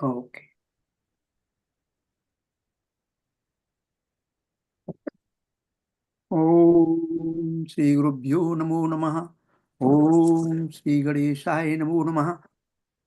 Okay. Om Sri Gurubhyo Namo Namaha. Om Sri Ganeshaye Namo Namaha.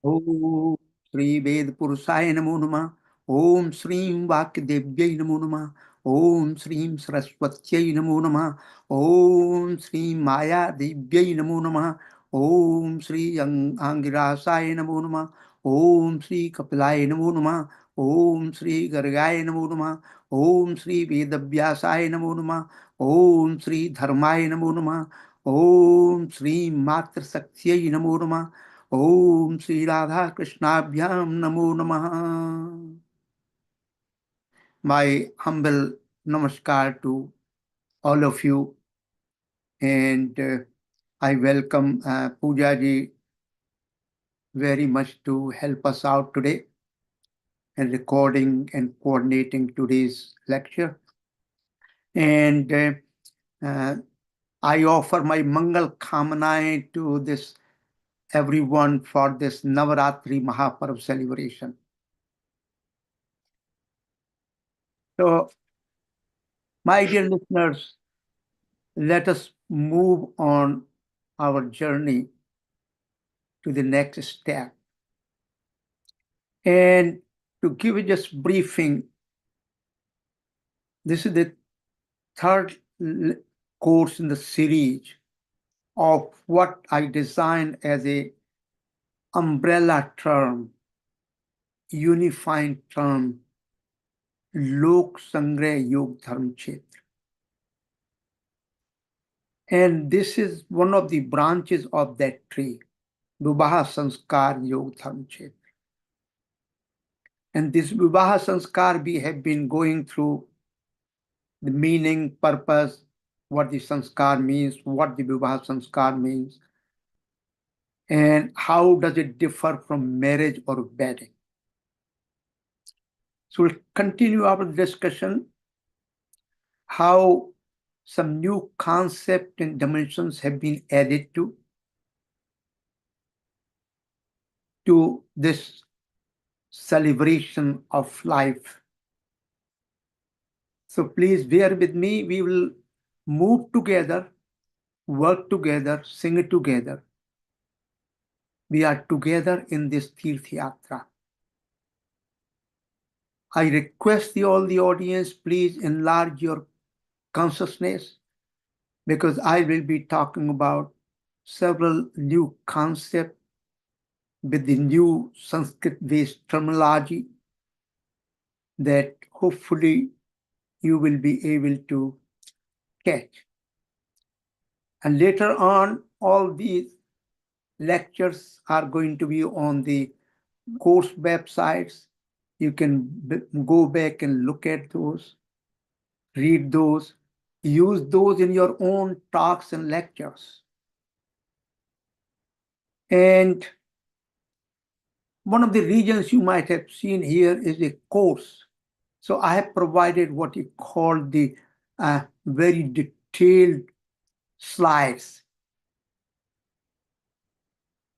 Om Sri Ved Purushaye Namo Namaha. Om Sri Vakdevyai Namo Namaha. Om Sri Saraswatyai Namo Namaha. Om Sri Maya Devyai Namo Namaha. Om Sri Angirasaye Namo Namaha. Om Sri Kapilaye Namo Namaha. Om Sri Gargaye Namo Namaha. Om Sri Vedavyasaye Namo Namaha. Om Sri Dharmaye Namo Namaha. Om Sri Matra Sakyai Namo Namaha. Om Sri Radha Krishnabhyam Namo Namaha. My humble namaskar to all of you, and I welcome Pooja ji very much to help us out today in recording and coordinating today's lecture. And I offer my Mangal Kamanaye to this everyone for this Navaratri Mahaparv celebration. So, my dear listeners, let us move on our journey to the next step. And to give you just briefing, this is the third course in the series of what I designed as a umbrella term, unifying term, Lok Sangrah Yogadharma-Kshetra. And this is one of the branches of that tree, Vivaaha Samskaara Yogadharma-Kshetra. And this Vivaaha Samskar, we have been going through the meaning, purpose, what the Samskar means, what the Vivaaha Samskar means, and how does it differ from marriage or wedding. So we'll continue our discussion, how some new concepts and dimensions have been added to this celebration of life. So please bear with me. We will move together, work together, sing together. We are together in this Tirth Yatra. I request all the audience, please enlarge your consciousness, because I will be talking about several new concepts with the new Sanskrit-based terminology that hopefully you will be able to catch. And later on, all these lectures are going to be on the course websites. You can go back and look at those, read those, use those in your own talks and lectures. And one of the regions you might have seen here is a course. So I have provided what you call the very detailed slides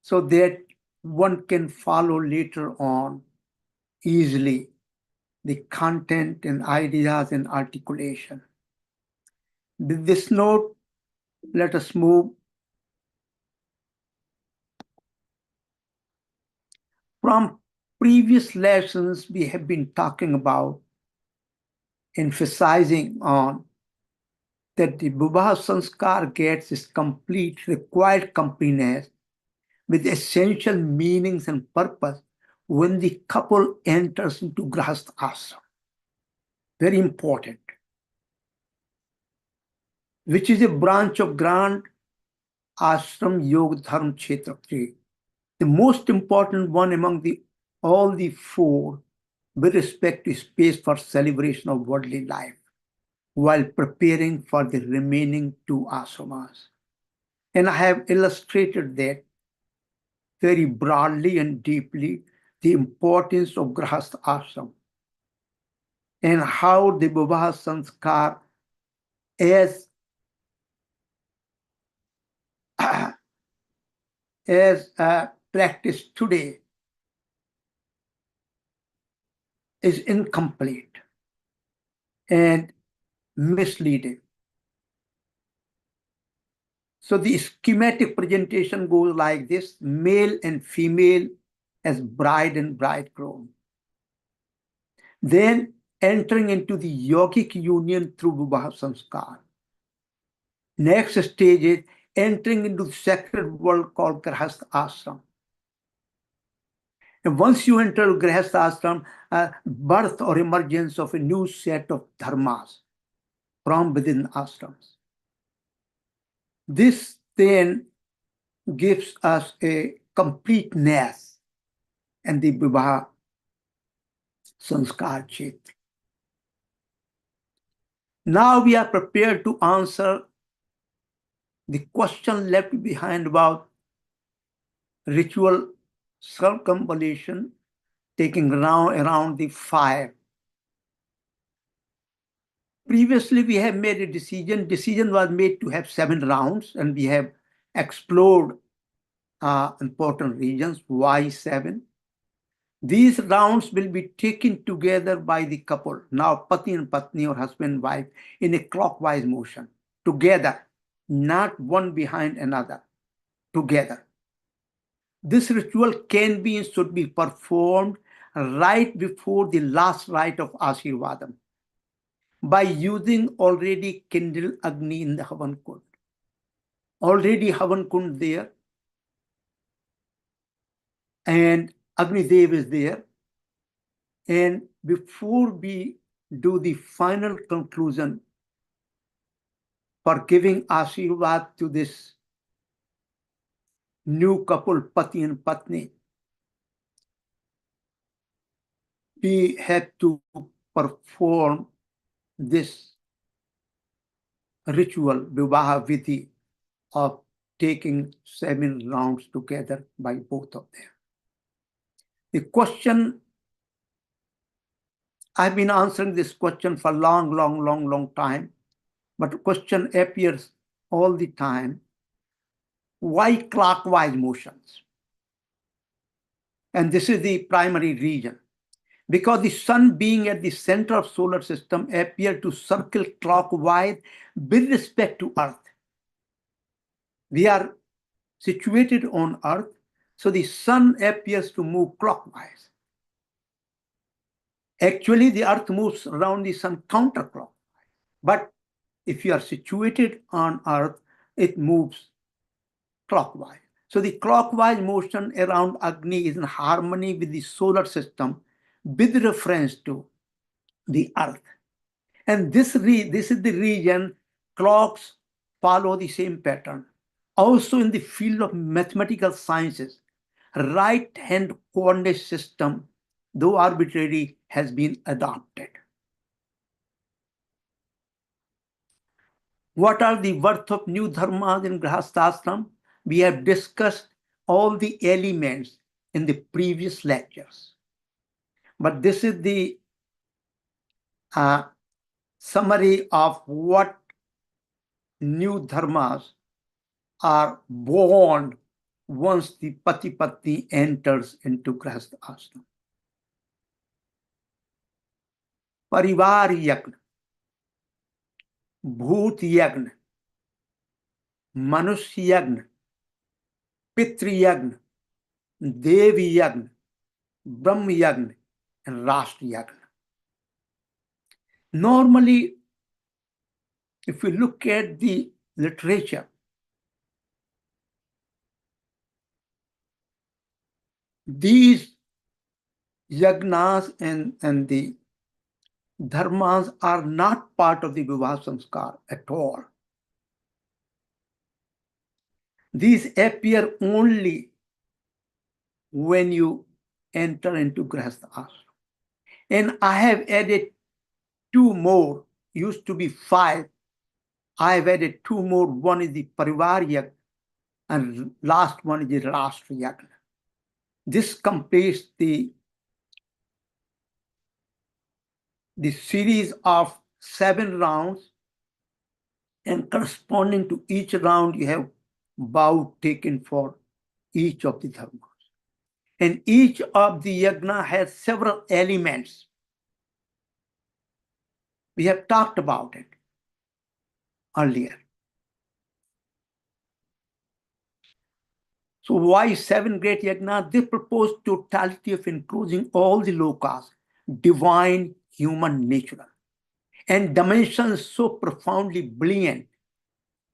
so that one can follow later on easily the content and ideas and articulation. With this note, let us move. From previous lessons, we have been talking about, emphasizing on that the Vivaaha Samskar gets its complete required completeness with essential meanings and purpose when the couple enters into Grahastha Ashram. Very important. Which is a branch of Grand Ashram Yogadharma-Kshetra tree. The most important one among all the four with respect to space for celebration of worldly life, while preparing for the remaining two ashramas. And I have illustrated that very broadly and deeply, the importance of Grahastha Ashram and how the Vivaaha Samskar as practiced today is incomplete and misleading. So the schematic presentation goes like this: male and female as bride and bridegroom. Then entering into the yogic union through Vivaaha Samskaara. Next stage is entering into the sacred world called Grahastha Ashram. And once you enter Grahastha Ashram, birth or emergence of a new set of dharmas from within ashrams. This then gives us a completeness and the Vivaaha Samskaara Kshetra. Now we are prepared to answer the question left behind about ritual circumambulation taking around the fire. Previously, we have made a decision. Decision was made to have 7 rounds, and we have explored important regions. Why 7? These rounds will be taken together by the couple, now Pati and Patni or husband and wife, in a clockwise motion, together, not one behind another, together. This ritual can be and should be performed right before the last rite of Ashirvadam by using already kindled Agni in the Havan Kund. Already Havan Kund there, and Agni Dev is there. And before we do the final conclusion for giving Ashirvad to this new couple, Pati and Patni, we had to perform this ritual, Vivaaha Vidhi, of taking 7 rounds together by both of them. The question, I've been answering this question for long time, but the question appears all the time: why clockwise motions? And this is the primary reason. Because the sun, being at the center of solar system, appears to circle clockwise with respect to Earth. We are situated on Earth, so the sun appears to move clockwise. Actually, the Earth moves around the sun counterclockwise. But if you are situated on Earth, it moves clockwise. So the clockwise motion around Agni is in harmony with the solar system with reference to the Earth. And this is the region clocks follow the same pattern. Also in the field of mathematical sciences, right-hand coordinate system, though arbitrary, has been adopted. What are the worth of new dharmas in Grahasthashram? We have discussed all the elements in the previous lectures. But this is the summary of what new dharmas are born once the Pati Patni enters into Grahastha Ashram. Parivar Yagna, Bhoot Yagna, Manushya Yagna, Pitri Yagna, Devi Yagna, Brahm Yagna, and Rashtra Yagna. Normally, if we look at the literature, these yagnas and the dharmas are not part of the Vivaaha Samskaara at all. These appear only when you enter into Grahastha Ashram. And I have added 2 more, used to be 5. I have added 2 more. One is the Parivar Yagna, and last one is the Rashtra Yagna. This completes the series of 7 rounds, and corresponding to each round, you have vow taken for each of the dharmas. And each of the yagna has several elements. We have talked about it earlier. So why 7 great yagnas? They propose totality of including all the lokas, divine, human, natural, and dimensions so profoundly brilliant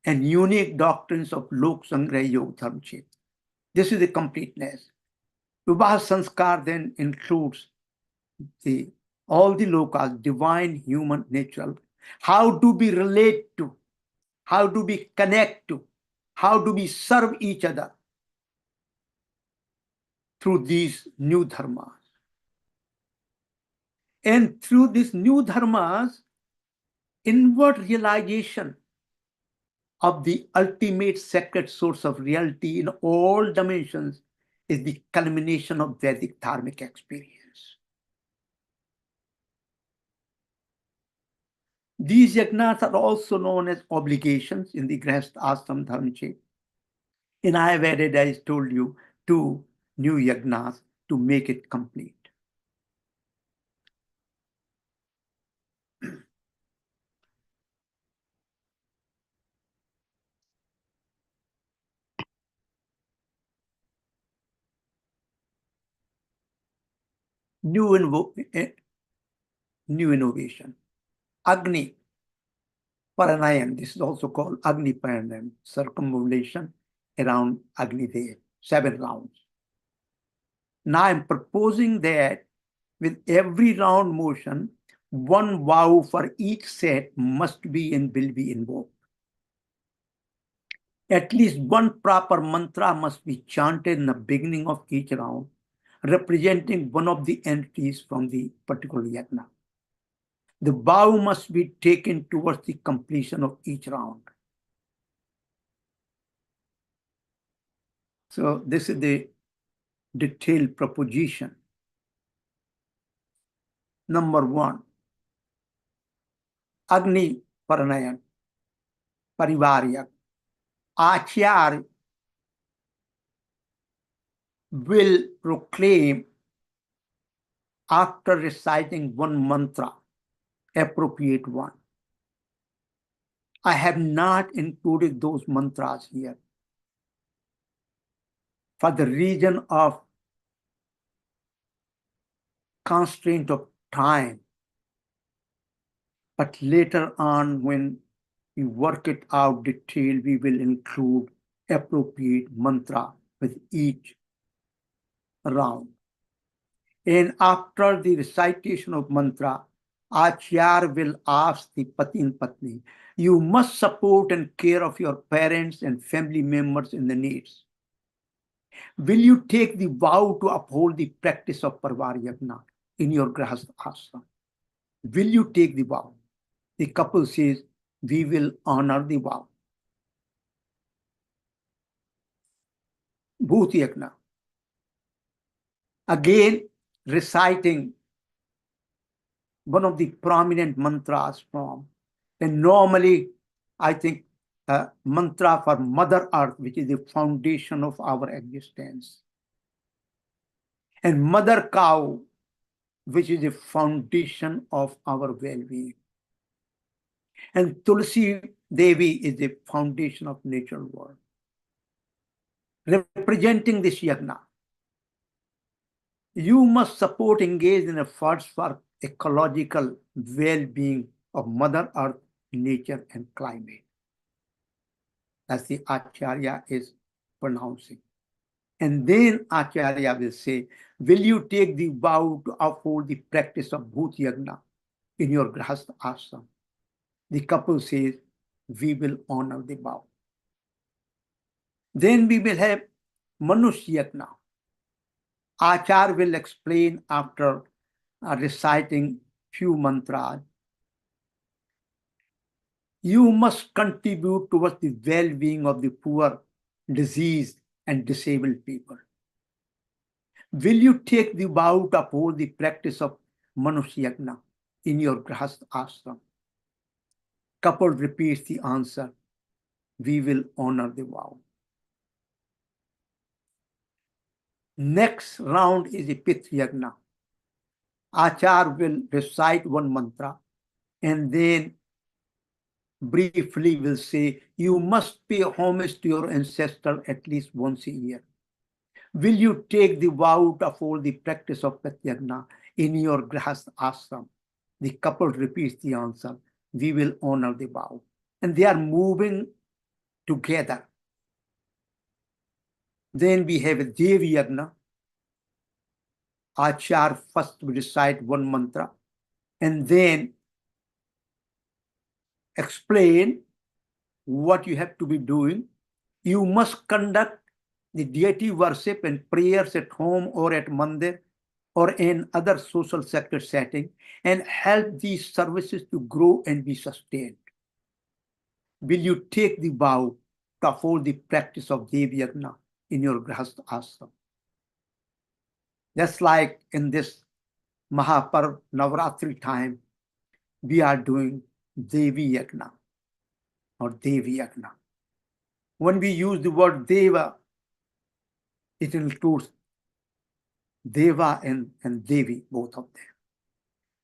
and unique doctrines of Lok Sangraha Yogadharma-Kshetra. This is the completeness. Vivaaha Samskaara then includes all the lokas, divine, human, natural. How do we relate to? How do we connect to? How do we serve each other? Through these new dharmas. And through these new dharmas, inward realization of the ultimate sacred source of reality in all dimensions is the culmination of Vedic dharmic experience. These yagnas are also known as obligations in the Grihastha Ashram Dharma. And I have added, as I told you, 2 new yagnas to make it complete. New innovation. Agni Paranayam. This is also called Agni Paranayam, circumambulation around Agni Dev, 7 rounds. Now I'm proposing that with every round motion, 1 vow for each set must be and will be invoked. At least 1 proper mantra must be chanted in the beginning of each round, representing one of the entities from the particular yagna. The vow must be taken towards the completion of each round. So this is the detailed proposition. Number 1, Agni Paranayan, Parivarya. Acharya will proclaim after reciting 1 mantra, appropriate one. I have not included those mantras here for the reason of constraint of time. But later on, when we work it out detail, we will include appropriate mantra with each round. And after the recitation of mantra, Acharya will ask the Pati and Patni, you must support and care of your parents and family members in the needs. Will you take the vow to uphold the practice of Parvar Yagna in your Grihastha Ashram? Will you take the vow? The couple says, we will honor the vow. Bhut Yagna. Again, reciting one of the prominent mantras from, and normally, I think, mantra for Mother Earth, which is the foundation of our existence. And Mother Cow, which is the foundation of our well-being. And Tulsi Devi is the foundation of natural world. Representing this yagna, you must support, engage in efforts for ecological well-being of Mother Earth, nature, and climate, as the Acharya is pronouncing. And then Acharya will say, will you take the vow to uphold the practice of Bhut Yagna in your Grihastha Ashram? The couple says, we will honor the vow. Then we will have Manushya Yagna. Acharya will explain after reciting few mantras. You must contribute towards the well-being of the poor, diseased, and disabled people. Will you take the vow to uphold the practice of Manushya Yagna in your Grihastha Ashram? Couple repeats the answer, we will honor the vow. Next round is a Pith Yagna. Achar will recite one mantra and then briefly will say, you must pay homage to your ancestor at least once a year. Will you take the vow to uphold the practice of Pith Yagna in your Grihast ashram? The couple repeats the answer, we will honor the vow. And they are moving together. Then we have a Devi Yagna. Achar first will recite one mantra and then explain what you have to be doing. You must conduct the deity worship and prayers at home or at mandir or in other social sector setting and help these services to grow and be sustained. Will you take the vow to uphold the practice of Devi Yagna in your Grihastha ashram? Just like in this Mahaparv Navratri time, we are doing Devi Yagna or Devi Yagna. When we use the word Deva, it includes Deva and Devi, both of them.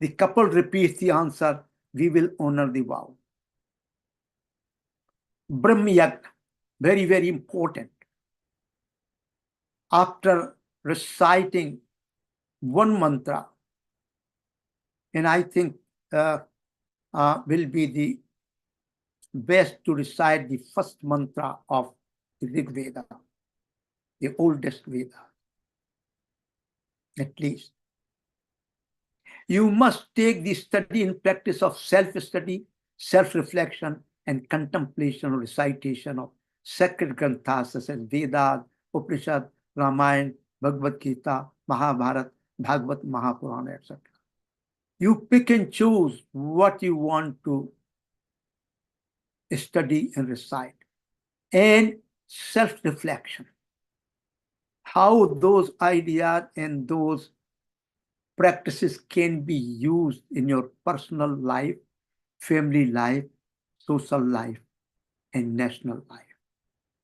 The couple repeats the answer, we will honor the vow. Brahma Yagna, very, very important. After reciting one mantra, and I think will be the best to recite the first mantra of the Rig Veda, the oldest Veda, at least. You must take the study and practice of self-study, self-reflection, and contemplation or recitation of sacred granthas such as Vedas, Upanishad, Ramayana, Bhagavad Gita, Mahabharata, Bhagavad, Mahapurana, etc. You pick and choose what you want to study and recite. And self-reflection. How those ideas and those practices can be used in your personal life, family life, social life, and national life.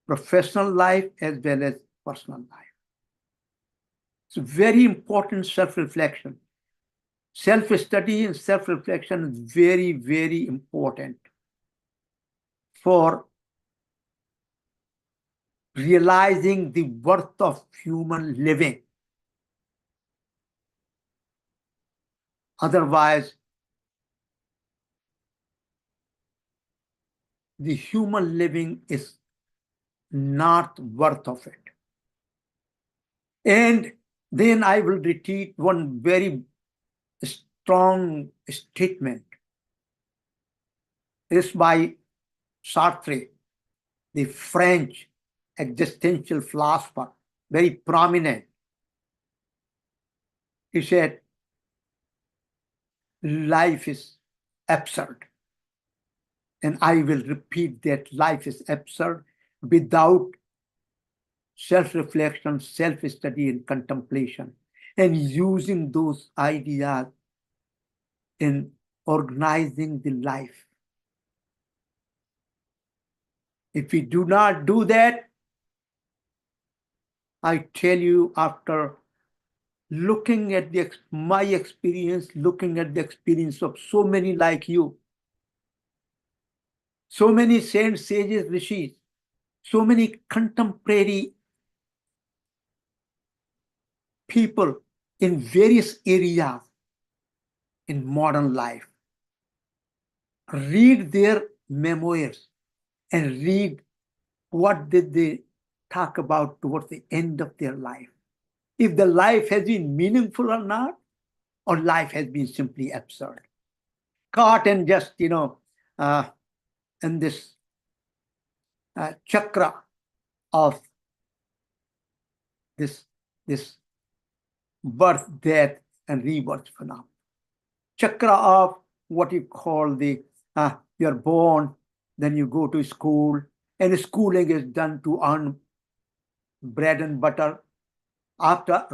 Professional life as well as personal life. It's very important self-reflection. Self-study and self-reflection is very, very important for realizing the worth of human living. Otherwise, the human living is not worth of it. And then I will repeat one very strong statement. It's by Sartre, the French existential philosopher, very prominent. He said, life is absurd. And I will repeat that life is absurd without self-reflection, self-study, and contemplation, and using those ideas in organizing the life. If we do not do that, I tell you, after looking at my experience, looking at the experience of so many like you, so many saints, sages, rishis, so many contemporary people in various areas in modern life, read their memoirs and read what did they talk about towards the end of their life. If the life has been meaningful or not, or life has been simply absurd. Caught in just, in this chakra of this birth, death, and rebirth phenomenon. Chakra of what you call you're born, then you go to school, and schooling is done to earn bread and butter. After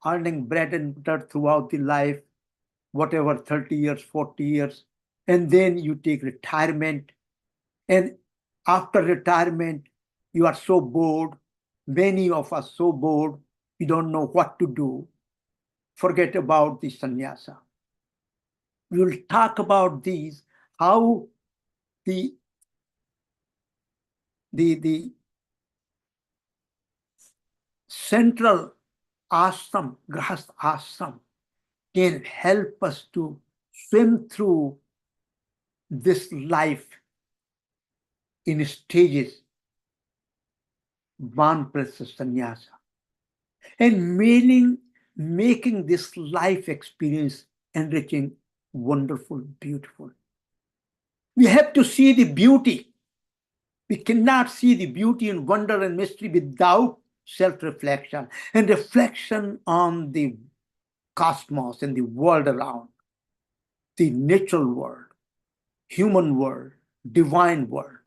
earning bread and butter throughout the life, whatever, 30 years, 40 years, and then you take retirement. And after retirement, you are so bored, many of us so bored, you don't know what to do, forget about the sannyasa. We will talk about these, how the central ashram, grahast ashram, can help us to swim through this life in stages, vanprastha sannyasa, and making this life experience enriching, wonderful, beautiful. We have to see the beauty. We cannot see the beauty and wonder and mystery without self-reflection and reflection on the cosmos and the world around, the natural world, human world, divine world.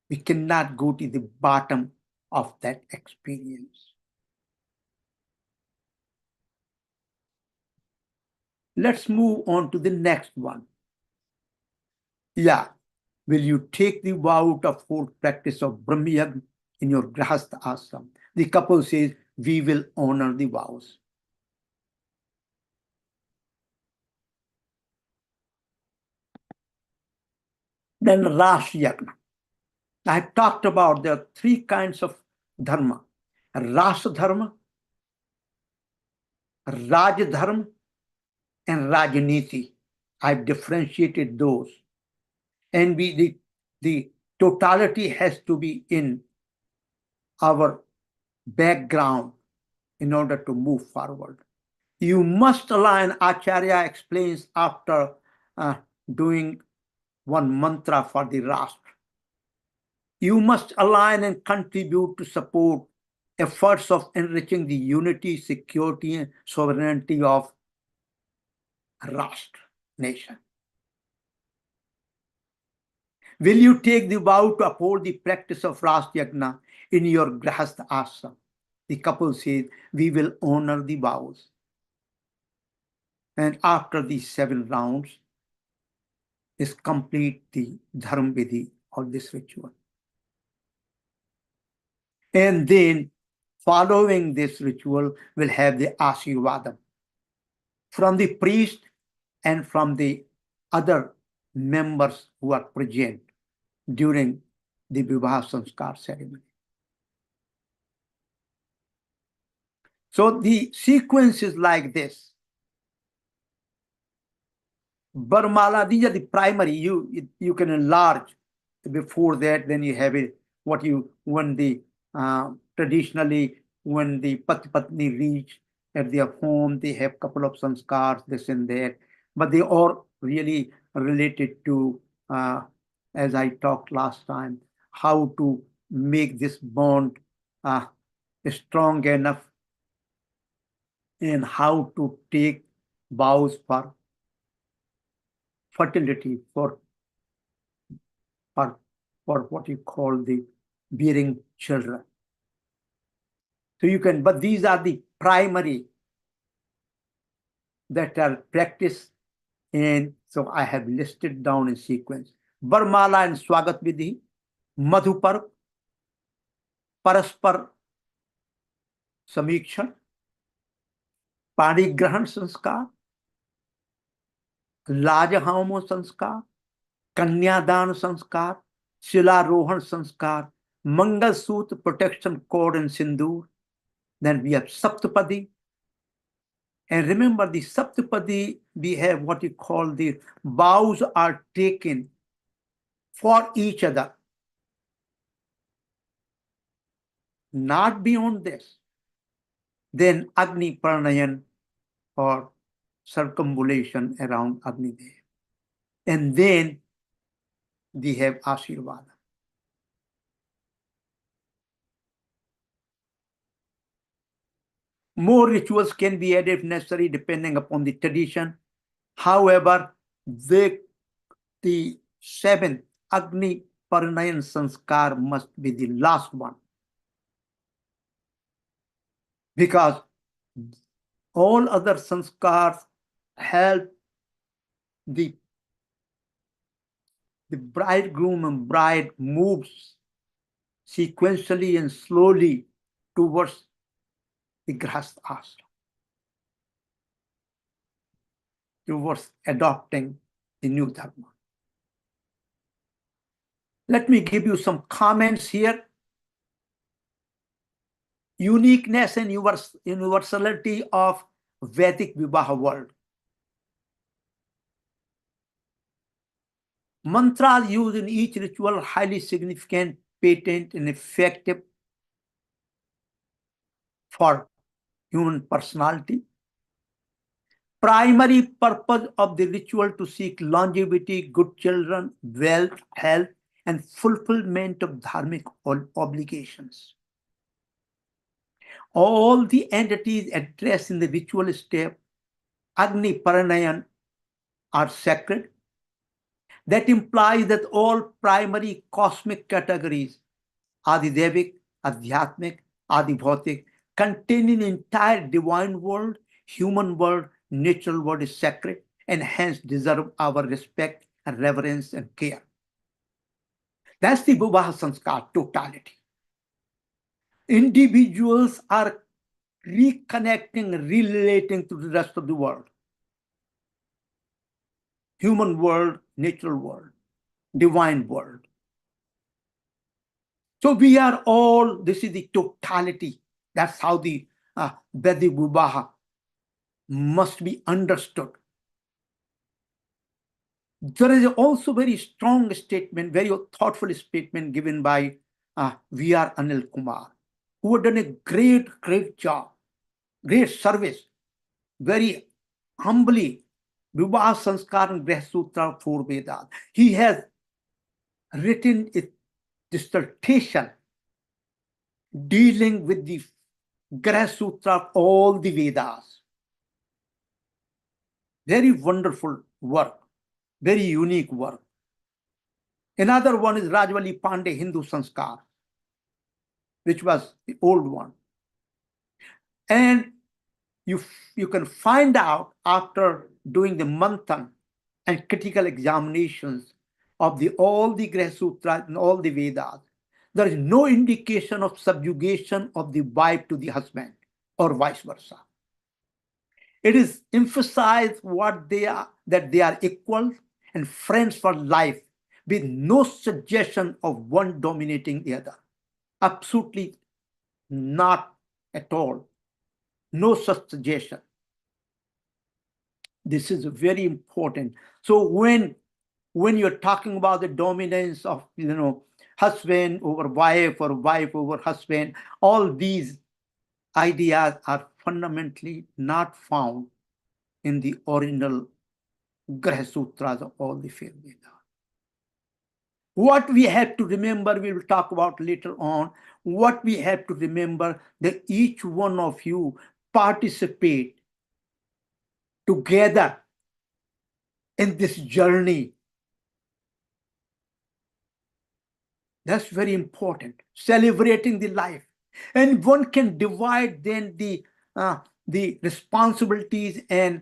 We cannot go to the bottom of that experience. Let's move on to the next one. Yeah. Will you take the vow of full practice of Brahmayagna in your Grahastha ashram? The couple says, we will honor the vows. Then Ras Yagna. I've talked about there are three kinds of dharma: Ras Dharma, Raj Dharma, and Rajniti. I've differentiated those. And the totality has to be in our background in order to move forward. You must align, Acharya explains after doing one mantra for the Rashtra. You must align and contribute to support efforts of enriching the unity, security, and sovereignty of Rashtra, nation. Will you take the vow to uphold the practice of Ras Yagna in your Grahastha ashram? The couple says, we will honor the vows. And after these 7 rounds is complete the Dharma Vidhi or this ritual. And then following this ritual will have the Ashirvadam from the priest and from the other members who are present during the Vivaaha Samskaara ceremony. So the sequence is like this. Barmala, these are the primary. You can enlarge before that. Then you have it. When the traditionally when the Pati Patni reach at their home, they have couple of sanskars, this and that, but they are really related to, as I talked last time, how to make this bond strong enough and how to take vows for fertility, for what you call the bearing children. So you can, but these are the primary that are practiced, and so I have listed down in sequence. Barmala and Swagat Vidhi, Madhupar, Paraspar Samikshan, Panigrahan Sanskar, Lajahamo Sanskar, Kanyadan Sanskar, Shilarohan Sanskar, Mangal Sutra Protection Cord and Sindoor. Then we have Saptapadi. And remember the Saptapadi, we have what you call the vows are taken for each other. Not beyond this. Then Agni Pranayan or circumambulation around Agni Dev. And then we have Ashirvada. More rituals can be added if necessary depending upon the tradition. However, the 7th Agni Paranayan Sanskar must be the last one, because all other sanskars help the bridegroom and bride moves sequentially and slowly towards the Grahastha ashram towards adopting the new dharma. Let me give you some comments here. Uniqueness and universality of Vedic Vivaaha world. Mantras used in each ritual are highly significant, patent, and effective for human personality. Primary purpose of the ritual to seek longevity, good children, wealth, health, and fulfillment of dharmic obligations. All the entities addressed in the ritual step, Agni Paranayan, are sacred. That implies that all primary cosmic categories, Adidevic, Adhyatmic, Adibhautik, containing the entire divine world, human world, natural world is sacred and hence deserve our respect and reverence and care. That's the Vivaaha Samskaara totality. Individuals are reconnecting, relating to the rest of the world. Human world, natural world, divine world. So we are all, this is the totality. That's how the Vedic Vivaaha must be understood. There is also very strong statement, very thoughtful statement given by V.R. Anil Kumar, who had done a great job, great service, very humbly, Vivaaha Samskaara and Grah Sutra 4 Vedas. He has written a dissertation dealing with the Grah Sutra of all the Vedas. Very wonderful work, very unique work. Another one is Rajwali Pandey Hindu Sanskar, which was the old one. And you can find out after doing the manthan and critical examinations of all the Grah Sutras and all the Vedas, there is no indication of subjugation of the wife to the husband or vice versa. It is emphasized what they are, that they are equal and friends for life, with no suggestion of one dominating the other. Absolutely not at all. No such suggestion. This is very important. So when you're talking about the dominance of husband over wife or wife over husband, all these ideas are fundamentally not found in the original Grah Sutras of all the fair Vedas. What we have to remember, we will talk about later on, what we have to remember, that each one of you participate together in this journey. That's very important. Celebrating the life. And one can divide then the responsibilities and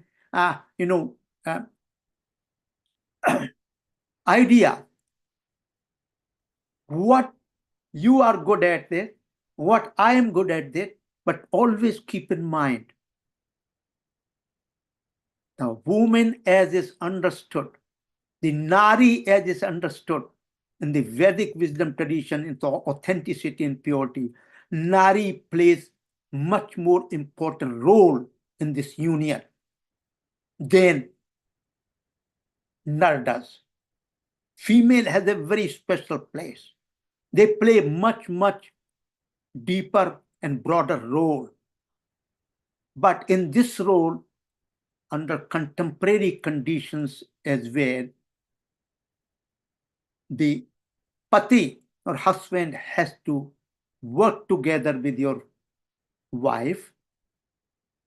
idea. What you are good at this, what I am good at this, but always keep in mind the woman as is understood, the Nari as is understood in the Vedic wisdom tradition, into authenticity and purity. Nari plays much more important role in this union than Nar does. Female has a very special place. They play much deeper and broader role. But in this role, under contemporary conditions as well, the pati or husband has to work together with your wife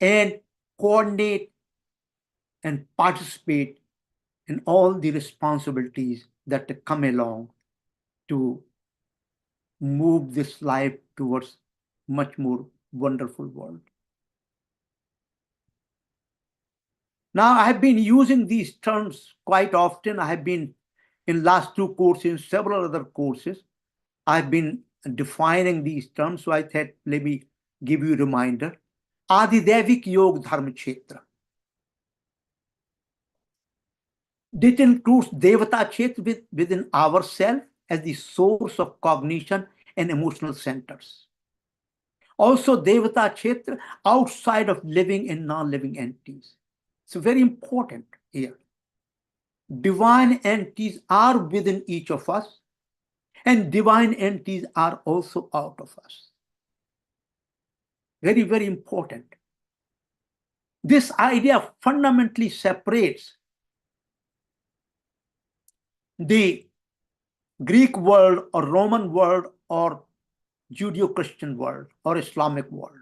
and coordinate and participate in all the responsibilities that come along to move this life towards much more wonderful world. Now, I have been using these terms quite often. I have been in last 2 courses, several other courses. I've been defining these terms, so I thought let me give you a reminder. Adidevik Yoga Dharma Kshetra. This includes Devata Kshetra within ourselves as the source of cognition and emotional centers. Also, Devata Kshetra outside of living and non-living entities. It's very important here. Divine entities are within each of us, and divine entities are also out of us. Very, very important. This idea fundamentally separates the Greek world or Roman world or Judeo-Christian world or Islamic world.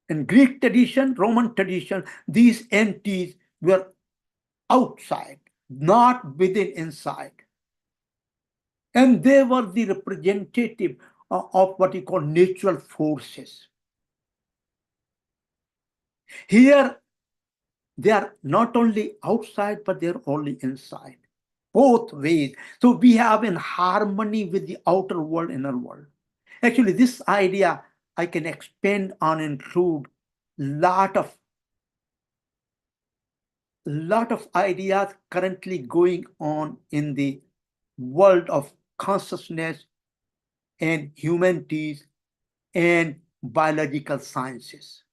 In Greek tradition, Roman tradition, these entities were outside, not within, inside. And they were the representative of what you call natural forces. Here, they are not only outside, but they're only inside. Both ways. So we have in harmony with the outer world, inner world. Actually, this idea I can expand on and include lot of ideas currently going on in the world of consciousness and humanities and biological sciences,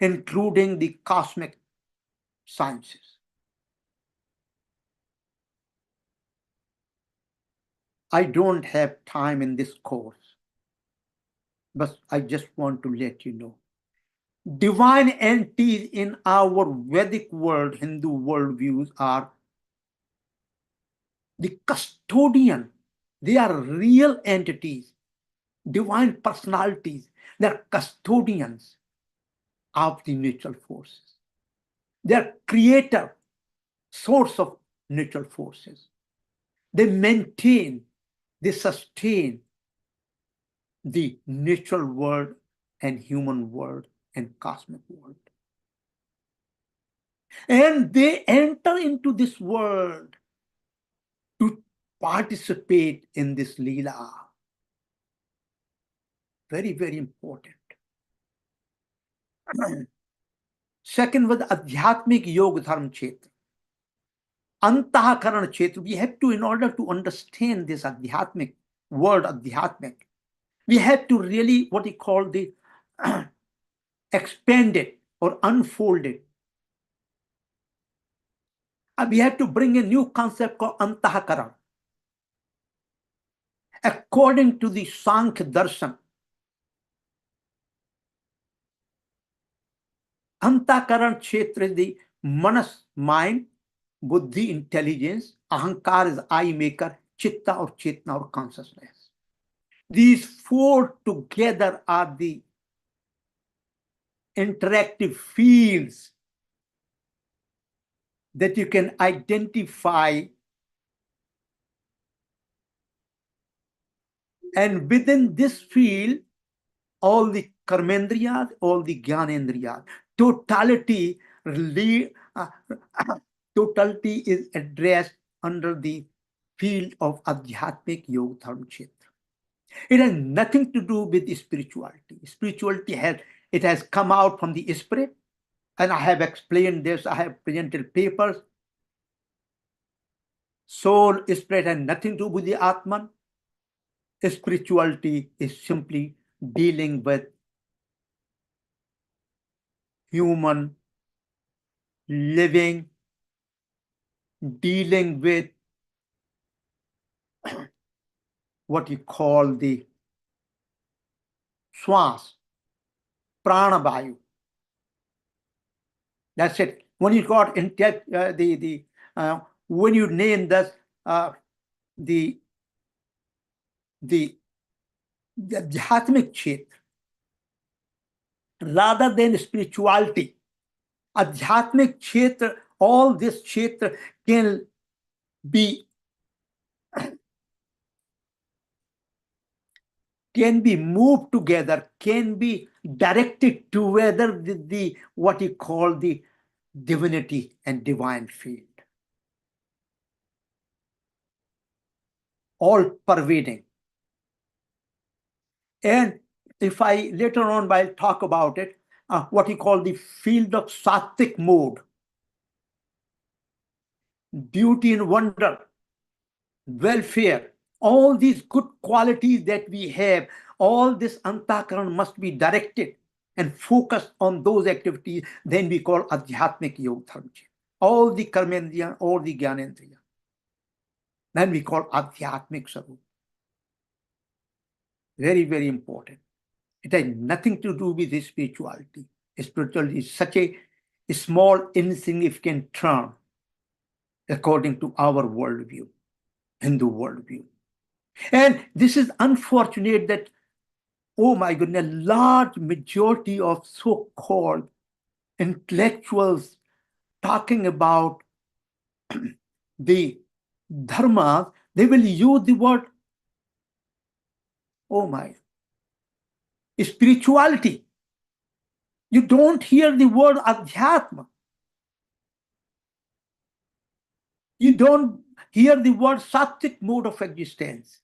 including the cosmic sciences. I don't have time in this course, but I just want to let you know. Divine entities in our Vedic world, Hindu worldviews, are the custodian. They are real entities, divine personalities. They are custodians of the natural forces. They are creator, source of natural forces. They maintain, they sustain the natural world and human world and cosmic world. And they enter into this world to participate in this Leela. Very, very important. Second was Adhyatmik Yoga Dharma-Kshetra. Antahakaran Kshetra. We have to, in order to understand this Adhyatmik word, Adhyatmik, we have to really, what we call the expand it or unfold it. We have to bring a new concept called Antahakaran. According to the Sankhya Darshan, Antahakaran Kshetra is the Manas, mind, Buddhi, intelligence, Ahankar is I maker, Chitta or Chetna or consciousness. These four together are the interactive fields that you can identify, and within this field, all the karmendriyas, all the gyanendriyas, totality totality is addressed under the field of Adhyatmik Yoga Dharma-Kshetra. It has nothing to do with spirituality. Spirituality has come out from the spirit, and I have explained this. I have presented papers. Soul, spirit has nothing to do with the Atman. Spirituality is simply dealing with human living, dealing with what you call the swas, pranavayu. That's it. When you got in when you name this the Adhyatmik Kshetra, rather than spirituality, Adhyatmik Kshetra, all this Kshetra can be moved together, can be directed together with the what you call the divinity and divine field. All pervading. And if I later on I'll talk about it, what we call the field of sattvic mode, beauty and wonder, welfare, all these good qualities that we have, all this antakaran must be directed and focused on those activities, then we call adhyatmic yoga dharma. All the karmendriya, all the gyanendriya, then we call adhyatmic sarup. Very, very important. It has nothing to do with this spirituality. Spirituality is such a small, insignificant term according to our worldview, Hindu worldview. And this is unfortunate that, oh my goodness, large majority of so-called intellectuals talking about the dharma, they will use the word, oh my, spirituality. You don't hear the word adhyatma. You don't hear the word sattvic mode of existence.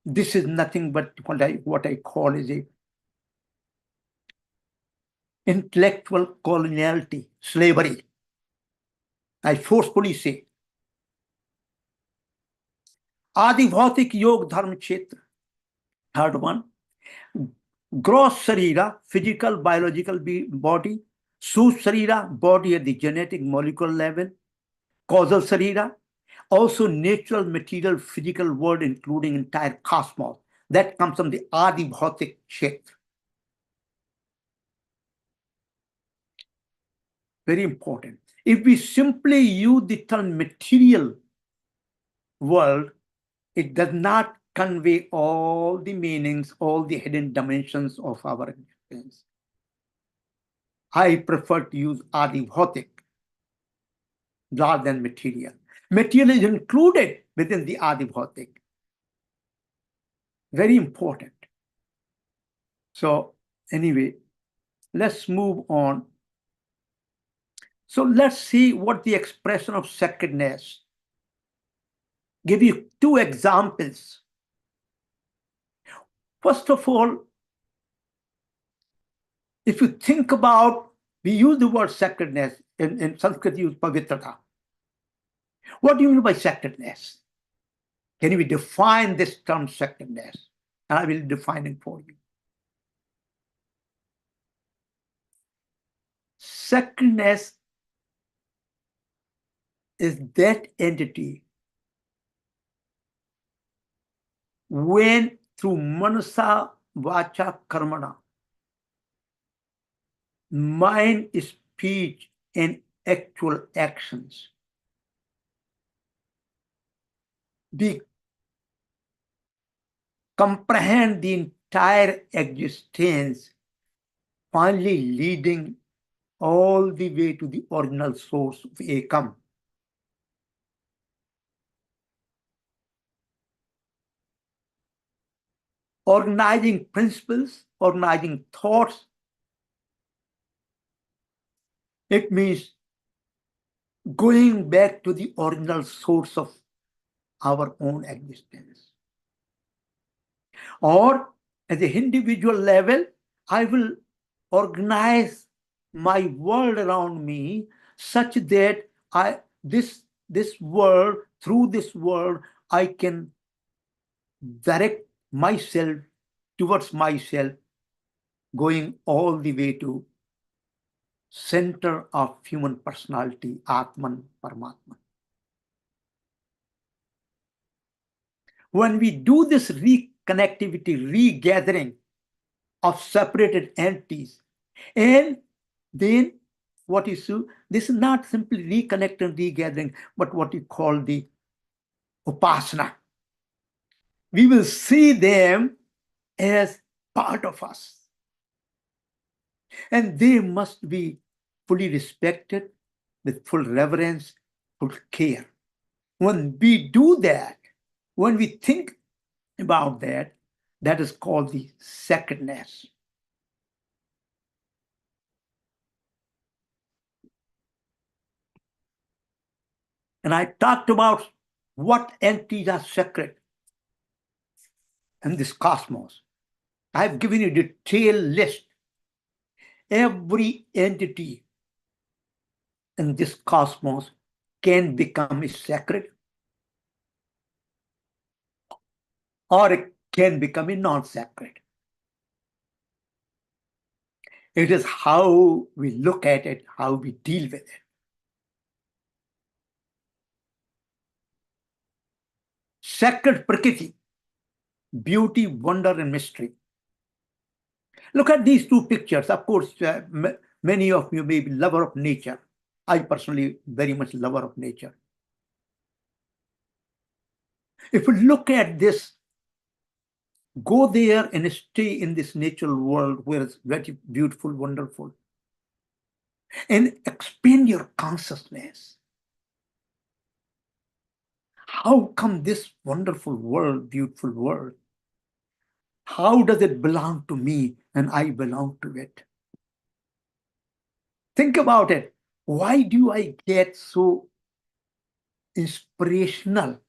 This is nothing but what I call is a intellectual coloniality, slavery. I forcefully say. Adi Bhautik Yoga Dharma-Kshetra. Third one, gross sarira, physical, biological body. Sush sarira, body at the genetic molecular level. Causal sarira, also natural material physical world, including entire cosmos. That comes from the Adi Bhautik Kshetra. Very important. If we simply use the term material world, it does not convey all the meanings, all the hidden dimensions of our existence. I prefer to use Adi Bhautik rather than material. Material is included within the Adi Bhautik. Very important. So anyway, let's move on. So let's see what the expression of sacredness. Give you two examples. First of all, if you think about, we use the word sacredness, in Sanskrit we use pavitrata. What do you mean by sacredness? Can you define this term sacredness? And I will define it for you. Sacredness is that entity when through manasa, vacha, karmana, mind, speech, and actual actions, we comprehend the entire existence, finally leading all the way to the original source of Ekam. Organizing principles, organizing thoughts. It means going back to the original source of our own existence. Or at the individual level, I will organize my world around me such that this world, through this world, I can direct myself towards myself, going all the way to center of human personality, Atman, Paramatman. When we do this reconnectivity, regathering of separated entities, and then what is this is not simply reconnect and regathering, but what you call the upasana. We will see them as part of us. And they must be fully respected with full reverence, full care. When we do that, when we think about that, that is called the sacredness. And I talked about what entities are sacred. in this cosmos. I have given you a detailed list. Every entity in this cosmos can become sacred, or it can become a non-sacred. It is how we look at it, how we deal with it. Sacred Prakriti, beauty, wonder, and mystery. Look at these two pictures. Of course, many of you may be lover of nature. I personally very much lover of nature. If we look at this, go there and stay in this natural world where it's very beautiful, wonderful, and expand your consciousness. How come this wonderful world, beautiful world, how does it belong to me and I belong to it? Think about it. Why do I get so inspirational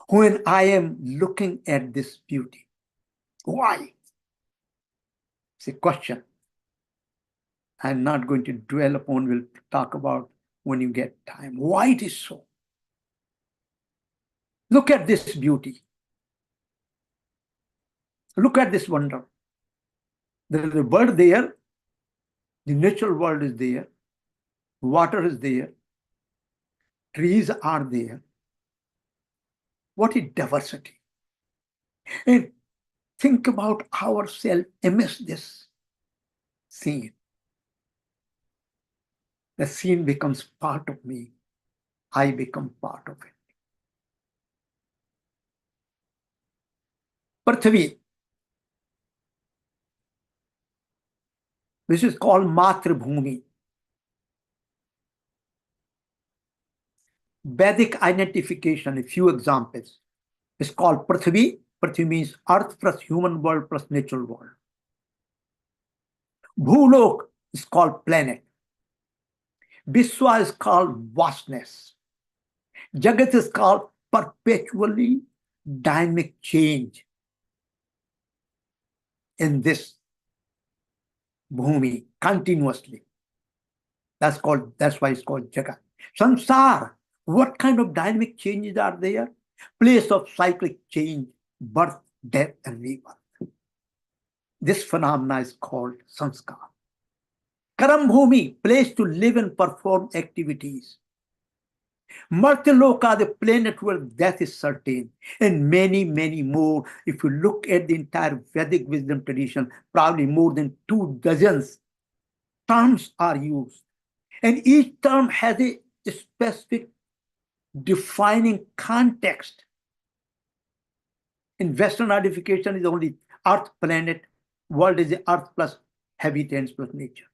when I am looking at this beauty? Why? It's a question I'm not going to dwell upon. We'll talk about when you get time. Why it is so? Look at this beauty. Look at this wonder. There is a bird there. The natural world is there. Water is there. Trees are there. What is diversity? And think about ourselves amidst this scene. The scene becomes part of me. I become part of it. Prithvi. This is called Matribhumi. Vedic identification, a few examples. It's called Prithvi. Prithvi means earth plus human world plus natural world. Bhulok is called planet. Vishwa is called vastness. Jagat is called perpetually dynamic change in this bhumi continuously. That's why it's called Jagat. Samsara, what kind of dynamic changes are there? Place of cyclic change, birth, death, and rebirth. This phenomena is called samskara. Karam bhumi, place to live and perform activities. Martyaloka, the planet where death is certain, and many, many more. If you look at the entire Vedic wisdom tradition, probably more than 24 terms are used. And each term has a specific defining context. In Western identification is only earth, planet, world is the earth plus habitants plus nature.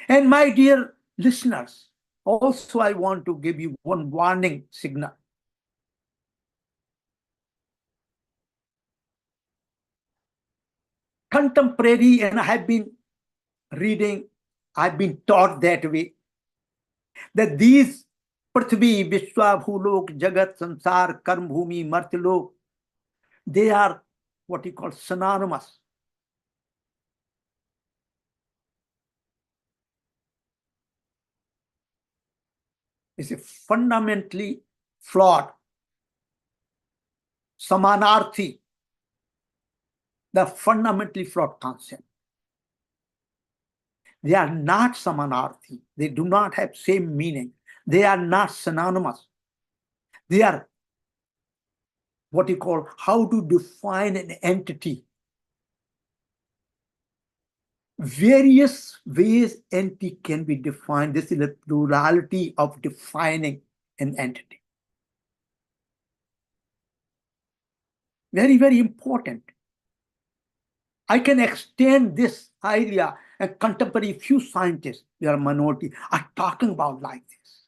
And my dear listeners, also I want to give you one warning signal. Contemporary, and I have been reading, I've been taught that way, that these Prithvi, Vishwa, Bhulok, Jagat, Samsar, Karm Bhumi, Martyalok, they are what you call synonymous. It's a fundamentally flawed, samanarthi, the fundamentally flawed concept. They are not samanarthi. They do not have same meaning. They are not synonymous. They are what you call how to define an entity. Various ways entity can be defined. This is a plurality of defining an entity. Very, very important. I can extend this idea, and contemporary few scientists, they are minority, are talking about like this.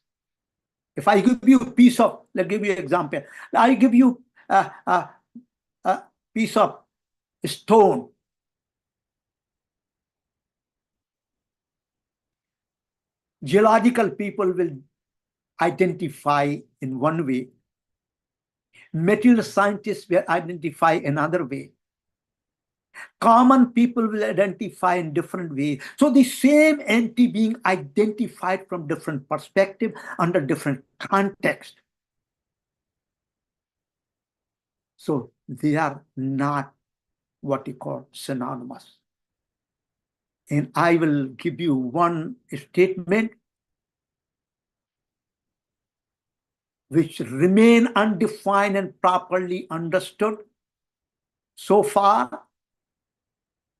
If I give you a piece of, let's give you an example. I give you a piece of stone. Geological people will identify in one way. Material scientists will identify another way. Common people will identify in different ways. So the same entity being identified from different perspectives under different context. So they are not what you call synonymous. And I will give you one statement which remain undefined and properly understood. So far,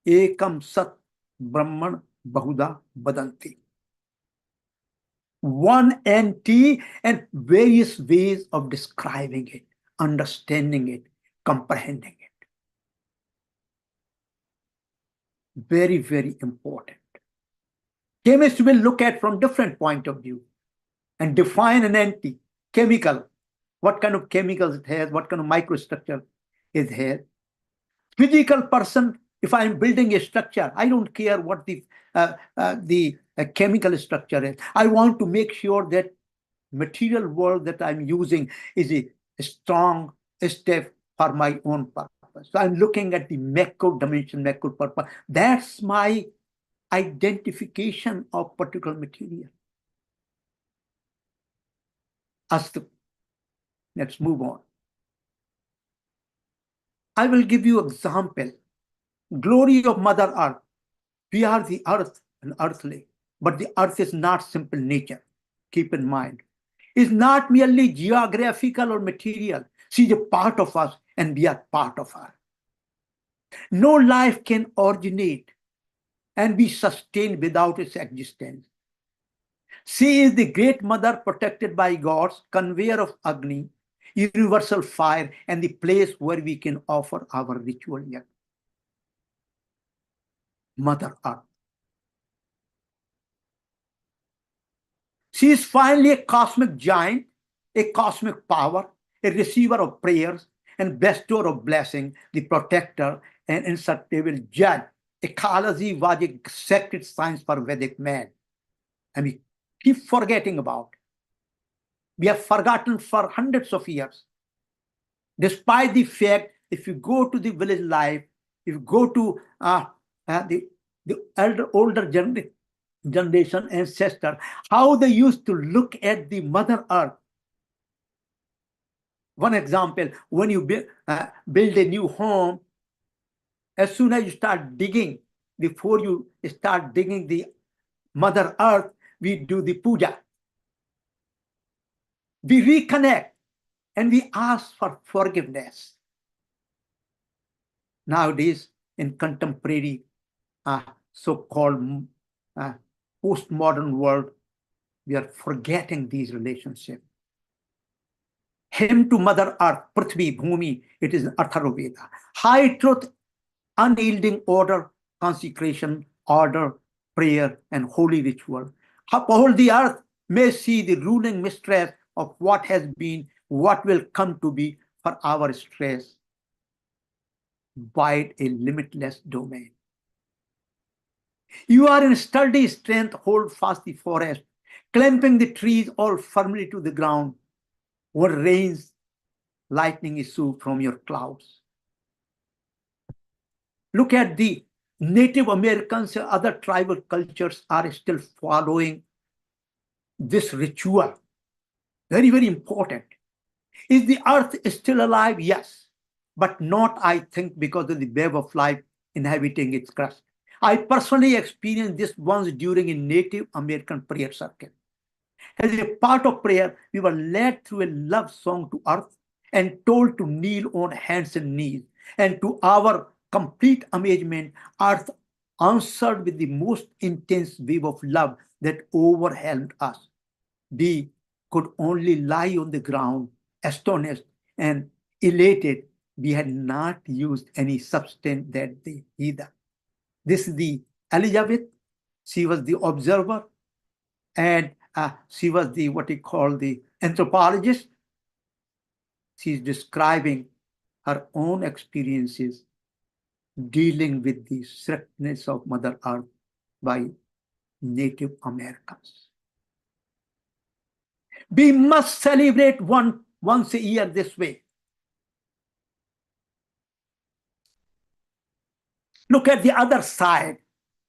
ekam sat brahman bahuda badanti. One entity and various ways of describing it, understanding it, comprehending it. Very, very important. Chemists will look at from different point of view and define an entity, chemical, what kind of chemicals it has, what kind of microstructure it has. Physical person, if I'm building a structure, I don't care what the chemical structure is. I want to make sure that material world that I'm using is a strong step for my own purpose. So I'm looking at the macro dimension, macro purpose. That's my identification of particular material. Astu. Let's move on. I will give you example. Glory of Mother Earth. We are the earth and earthly, but the earth is not simple nature. Keep in mind. It's not merely geographical or material. She is a part of us and we are part of her. No life can originate and be sustained without its existence. She is the great mother protected by God's conveyor of Agni, universal fire, and the place where we can offer our ritual yet. Mother Earth. She is finally a cosmic giant, a cosmic power, a receiver of prayers, and bestower of blessing, the protector and insatiable judge. Ecology was a sacred science for Vedic man. And we keep forgetting about. We have forgotten for hundreds of years. Despite the fact, if you go to the village life, if you go to the older generation ancestor, how they used to look at the Mother Earth. One example, when you build a new home, as soon as you start digging, before you start digging the Mother Earth, we do the puja. We reconnect and we ask for forgiveness. Nowadays, in contemporary so-called postmodern world, we are forgetting these relationships. Hymn to Mother Earth, Prithvi, Bhumi, it is Atharvaveda. High truth, unyielding order, consecration, order, prayer, and holy ritual. Uphold the earth may see the ruling mistress of what has been, what will come to be for our stress. Wide a limitless domain. You are in sturdy strength, hold fast the forest, clamping the trees all firmly to the ground. What rains, lightning issue from your clouds. Look at the Native Americans and other tribal cultures are still following this ritual. Very, very important. Is the earth still alive? Yes, but not, I think, because of the web of life inhabiting its crust. I personally experienced this once during a Native American prayer circle. As a part of prayer, we were led through a love song to earth and told to kneel on hands and knees. And to our complete amazement, earth answered with the most intense wave of love that overwhelmed us. We could only lie on the ground, astonished and elated. We had not used any substance that day either. This is the Elizabeth. She was the observer, and she was the what you call the anthropologist. She's describing her own experiences dealing with the strictness of Mother Earth by Native Americans. We must celebrate once a year this way. Look at the other side.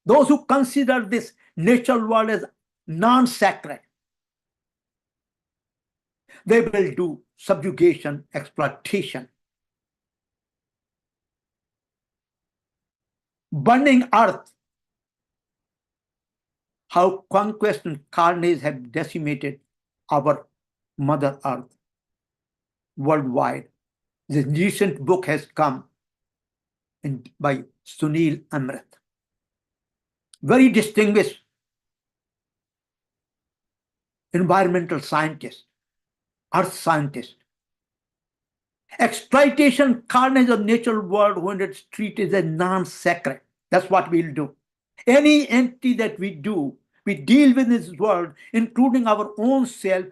Those who consider this natural world as non-sacred, they will do subjugation, exploitation, burning earth. How conquest and carnage have decimated our Mother Earth worldwide. This recent book has come by Sunil Amrit, very distinguished environmental scientist, earth scientist. Exploitation, carnage of natural world when it's treated as non-sacred. That's what we'll do. Any entity that we do, we deal with this world, including our own self,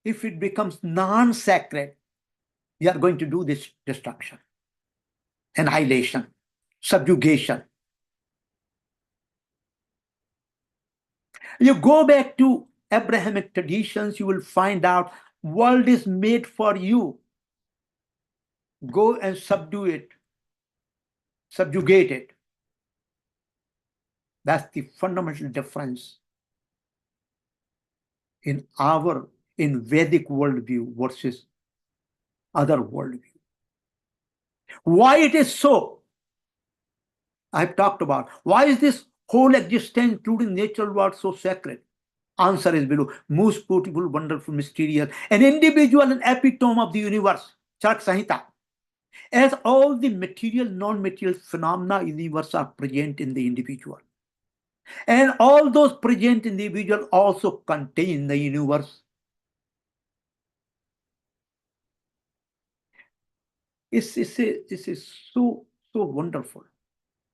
if it becomes non-sacred, we are going to do this destruction, annihilation, subjugation. You go back to Abrahamic traditions, you will find out world is made for you. Go and subdue it, subjugate it. That's the fundamental difference in Vedic worldview versus other worldview. Why it is so? I've talked about why is this whole existence, including natural world, so sacred? Answer is below. Most beautiful, wonderful, mysterious, an individual and epitome of the universe. Charak Samhita. As all the material, non-material phenomena in the universe are present in the individual. And all those present in the individual also contain the universe. This is so wonderful.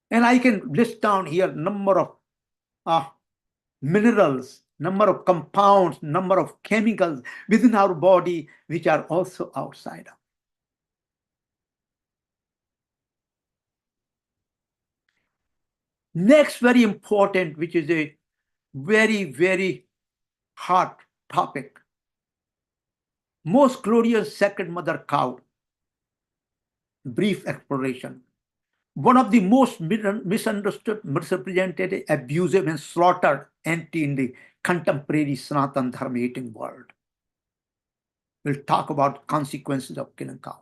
And I can list down here number of minerals, number of compounds, number of chemicals within our body, which are also outside of. Next, very important, which is a very, very hot topic. Most glorious sacred mother cow. Brief exploration. One of the most misunderstood, misrepresented, abusive, and slaughtered entity in the contemporary Sanatan Dharma hating world. We'll talk about consequences of killing cow.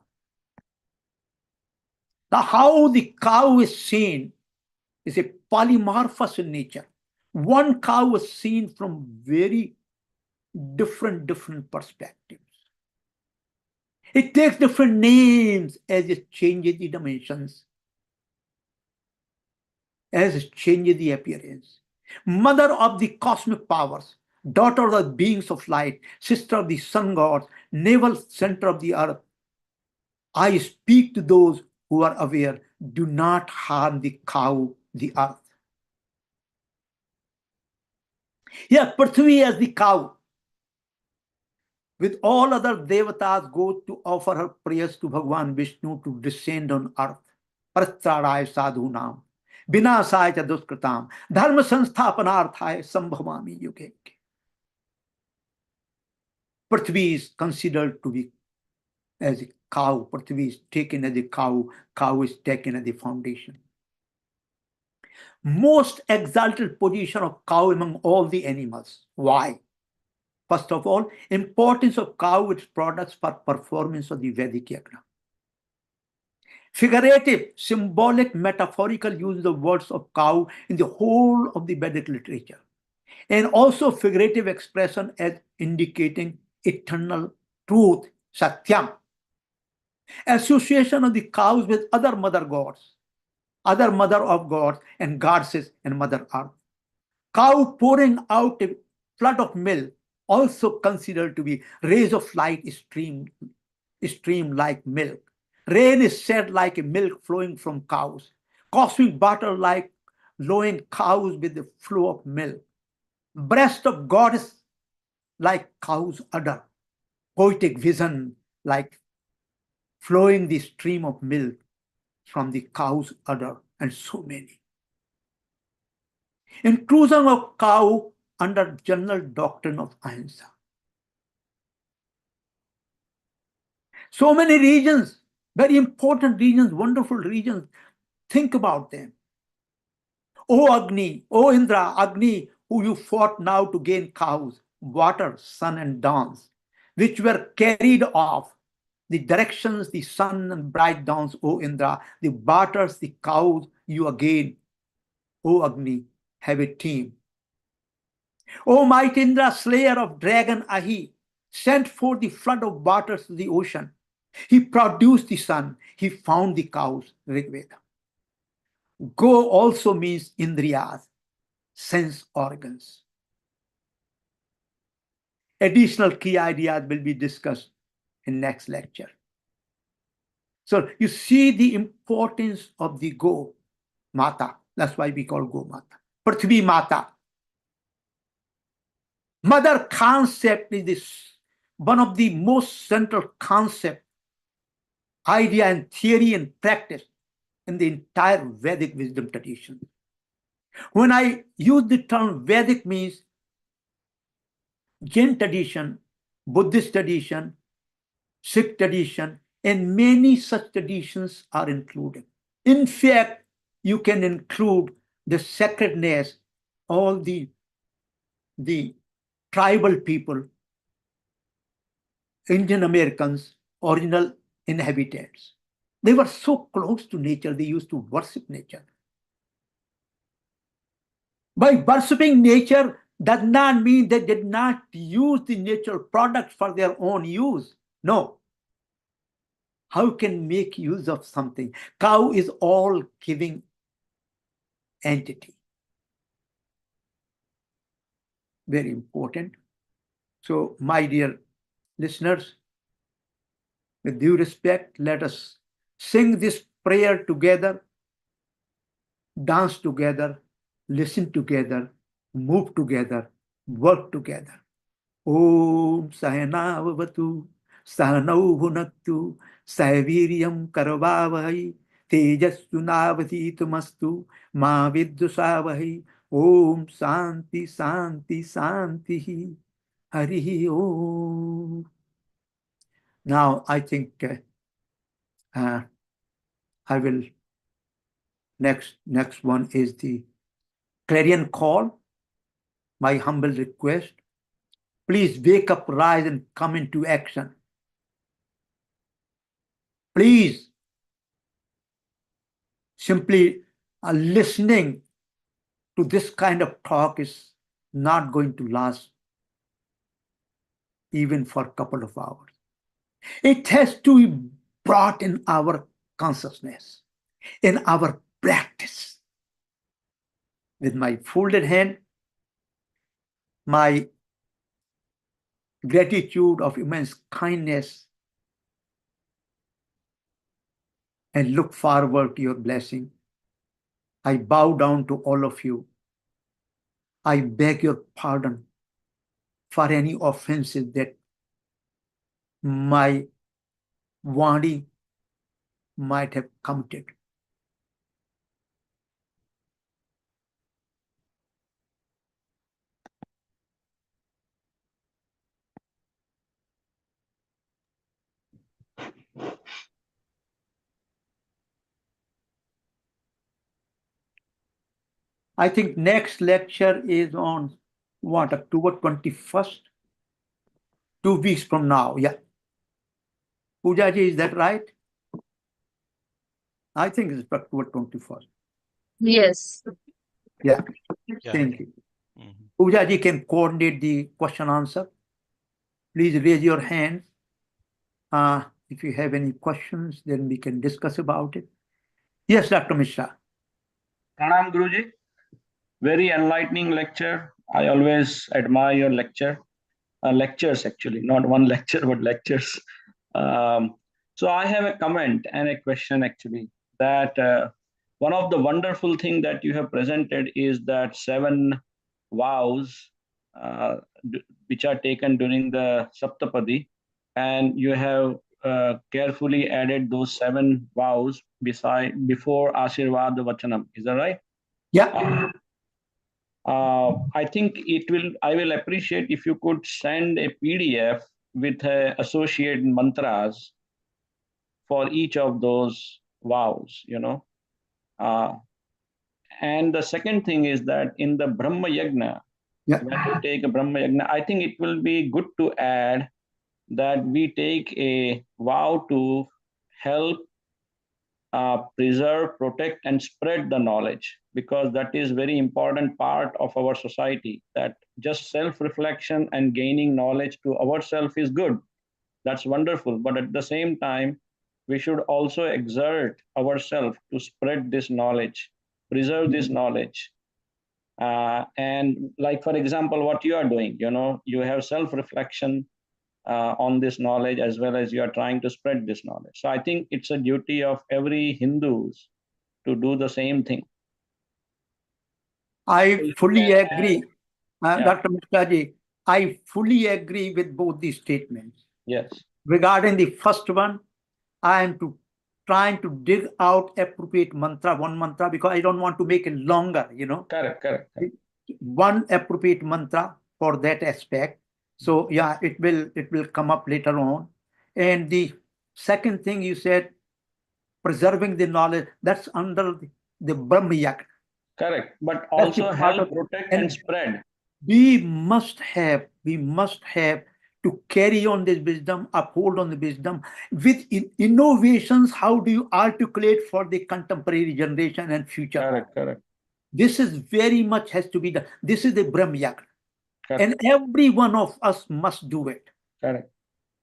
Now, how the cow is seen is a polymorphous in nature. One cow is seen from very different perspectives. It takes different names as it changes the dimensions, as it changes the appearance. Mother of the cosmic powers, daughter of the beings of light, sister of the sun gods, navel center of the earth. I speak to those who are aware, do not harm the cow, the earth. Yeah, Prithvi as the cow, with all other devatas, go to offer her prayers to Bhagwan Vishnu to descend on earth. Pratraraya sadhunam, vinasaya cha duskritam, dharma sansthapanarthaya sambhavami yuge. Prithvi is considered to be as a cow. Prithvi is taken as a cow. Cow is taken as the foundation. Most exalted position of cow among all the animals. Why? First of all, importance of cow, its products for performance of the Vedic yagna. Figurative, symbolic, metaphorical use of words of cow in the whole of the Vedic literature. And also figurative expression as indicating eternal truth, satyam. Association of the cows with other mother gods, other mother of gods and goddesses and mother earth. Cow pouring out a flood of milk, also considered to be rays of light stream like milk. Rain is said like a milk flowing from cows. Cosmic butter like lowing cows with the flow of milk. Breast of goddess like cow's udder. Poetic vision like flowing the stream of milk from the cow's udder, and so many. Inclusion of cow under general doctrine of ahimsa. So many regions, very important regions, wonderful regions. Think about them. O Agni, O Indra, Agni, who you fought now to gain cows, water, sun, and dawns, which were carried off. The directions, the sun and bright dawns, O Indra, the waters, the cows, you again, O Agni, have a team. O might Indra, slayer of dragon Ahi, sent forth the flood of waters to the ocean. He produced the sun, he found the cows, Rigveda. Go also means Indriyas, sense organs. Additional key ideas will be discussed in next lecture. So you see the importance of the Go Mata. That's why we call Go Mata. Prithvi Mata. Mother concept is this one of the most central concept, idea and theory and practice in the entire Vedic wisdom tradition. When I use the term Vedic means Jain tradition, Buddhist tradition, Sikh tradition, and many such traditions are included. In fact, you can include the sacredness, all the tribal people, Indian Americans, original inhabitants. They were so close to nature, they used to worship nature. By worshipping nature does not mean they did not use the natural products for their own use. No. How can make use of something? Cow is all giving entity. Very important. So, my dear listeners, with due respect, let us sing this prayer together, dance together, listen together, move together, work together. Om Sahanavavatu, Sahanau Bhunaktu, Sahaviryam Karavavai, Tejastunavadhitamastu, Ma Vidyusavai, Om Santi Santi Santi, Harihi Om. Now I think I will, next one is the clarion call. My humble request, please wake up, rise, and come into action. Please, simply listening to this kind of talk is not going to last even for a couple of hours. It has to be brought in our consciousness, in our practice. With my folded hand, my gratitude of immense kindness, and look forward to your blessing. I bow down to all of you. I beg your pardon for any offenses that my Vani might have committed. I think next lecture is on what, October 21st? 2 weeks from now, yeah. Poojaji, is that right? I think it's October 21st. Yes. Yeah, thank you. Poojaji can coordinate the question answer. Please raise your hand. If you have any questions, then we can discuss about it. Yes, Dr. Mishra. Pranam Guruji. Very enlightening lecture. I always admire your lectures actually, not one lecture, but lectures. So I have a comment and a question actually, that one of the wonderful thing that you have presented is that 7 vows which are taken during the Saptapadi, and you have carefully added those 7 vows before Ashirvad Vachanam. Is that right? Yeah. I think I will appreciate if you could send a PDF with associated mantras for each of those vows, And the second thing is that in the Brahma Yajna, Yeah. when we take a Brahma Yajna, I think it will be good to add that we take a vow to help preserve, protect, and spread the knowledge, because that is very important part of our society. That just self-reflection and gaining knowledge to ourselves is good. That's wonderful. But at the same time, we should also exert ourselves to spread this knowledge, preserve this knowledge. And like, for example, what you are doing, you have self-reflection on this knowledge, as well as you are trying to spread this knowledge. So I think it's a duty of every Hindus to do the same thing. I fully agree, Yeah. Dr. Mustaji. I fully agree with both these statements. Yes. Regarding the first one, I am trying to dig out appropriate mantra, one mantra, because I don't want to make it longer, Correct. One appropriate mantra for that aspect. So yeah, it will come up later on. And the second thing you said, preserving the knowledge, that's under the Brahma Yajna. Correct. But also help protect and spread. We must have to carry on this wisdom, uphold on the wisdom with innovations. How do you articulate for the contemporary generation and future? Correct. This is very much has to be done. This is the Brahma Yajna. And every one of us must do it. Correct.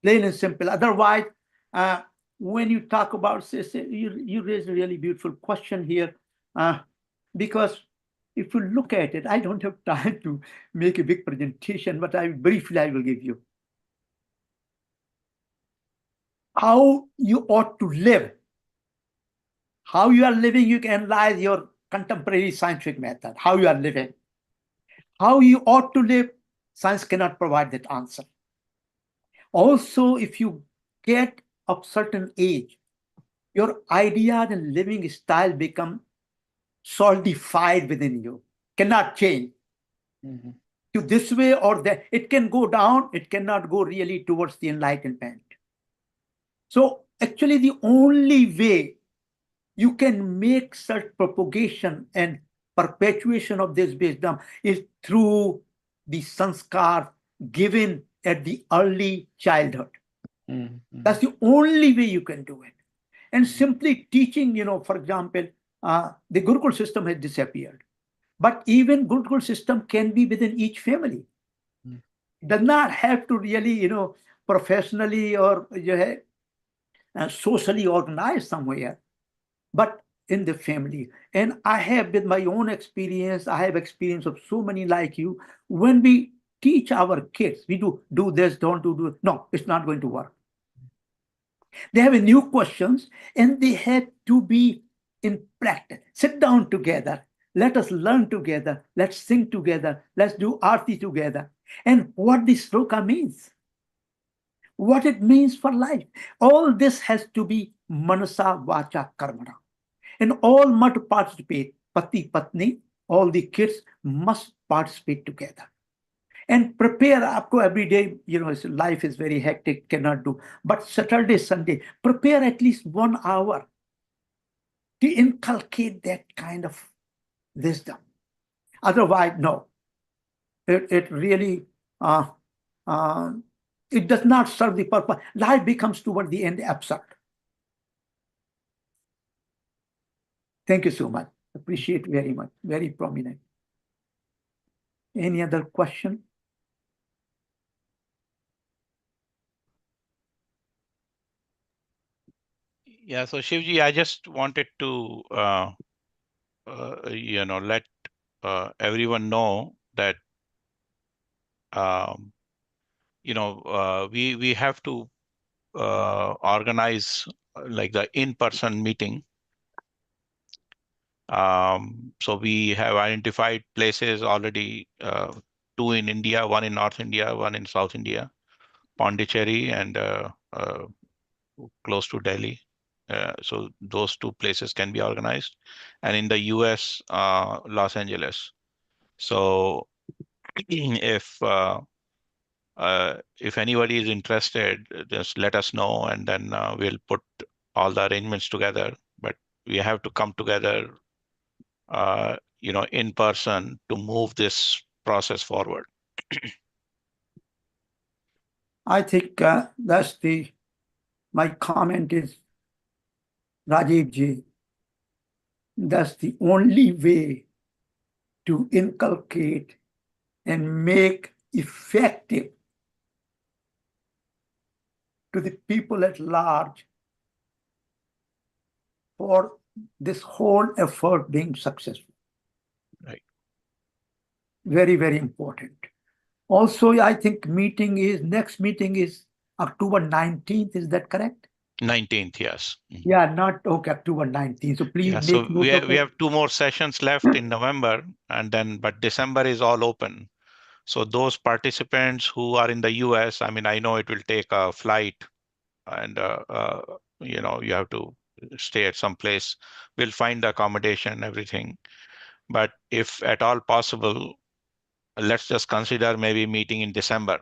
Plain and simple. Otherwise, when you talk about Sessi, you raise a really beautiful question here, because if you look at it, I don't have time to make a big presentation, but I will give you how you ought to live. How you are living, you can analyze your contemporary scientific method, how you are living. How you ought to live, science cannot provide that answer. Also, if you get of certain age, your ideas and living style become solidified within you, cannot change to this way or that. It can go down, it cannot go really towards the enlightenment. So actually the only way you can make such propagation and perpetuation of this wisdom is through the sanskar given at the early childhood. That's the only way you can do it. And simply teaching, for example, the Gurukul system has disappeared. But even Gurukul system can be within each family. It does not have to really, professionally or socially organized somewhere, but in the family. And I have, with my own experience, I have experience of so many like you. When we teach our kids, we do this, don't do. No, it's not going to work. They have new questions and they have to be in practice. Sit down together. Let us learn together. Let's sing together. Let's do arti together. And what this sloka means, what it means for life. All this has to be manasa, vacha, karmana. And all must participate. Pati, patni, all the kids must participate together. And prepare आपको every day, life is very hectic, cannot do. But Saturday, Sunday, prepare at least 1 hour to inculcate that kind of wisdom. Otherwise, no. It really, it does not serve the purpose. Life becomes toward the end absurd. Thank you so much. Appreciate very much. Very prominent. Any other question? Yeah, so Shivji, I just wanted to, let everyone know that, we have to organize like the in-person meeting. So we have identified places already, 2 in India, 1 in North India, 1 in South India, Pondicherry and close to Delhi. So those 2 places can be organized, and in the US, Los Angeles. So if anybody is interested, just let us know, and then we'll put all the arrangements together. But we have to come together in person to move this process forward. I think my comment is, Rajiv ji, that's the only way to inculcate and make effective to the people at large for this whole effort being successful. Right. Very, very important. Also, I think next meeting is October 19th. Is that correct? 19th, yes. Yeah, not okay, October 19th. So please Yeah, make so note of we it. have 2 more sessions left in November, but December is all open. So those participants who are in the US, I mean, I know it will take a flight and you have to stay at some place. We'll find the accommodation and everything. But if at all possible, let's just consider maybe meeting in December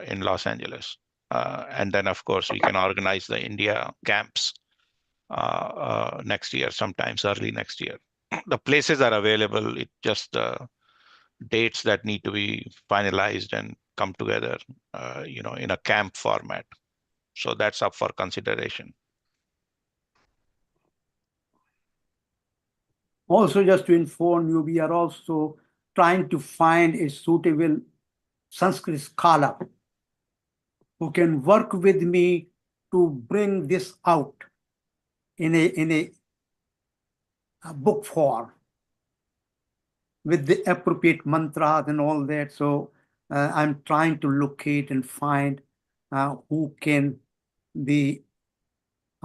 in Los Angeles. And then, of course, we can organize the India camps next year, sometimes early next year. The places are available. It just dates that need to be finalized and come together, in a camp format. So that's up for consideration. Also, just to inform you, we are also trying to find a suitable Sanskrit scholar who can work with me to bring this out in a book form with the appropriate mantras and all that. So I'm trying to locate and find who can be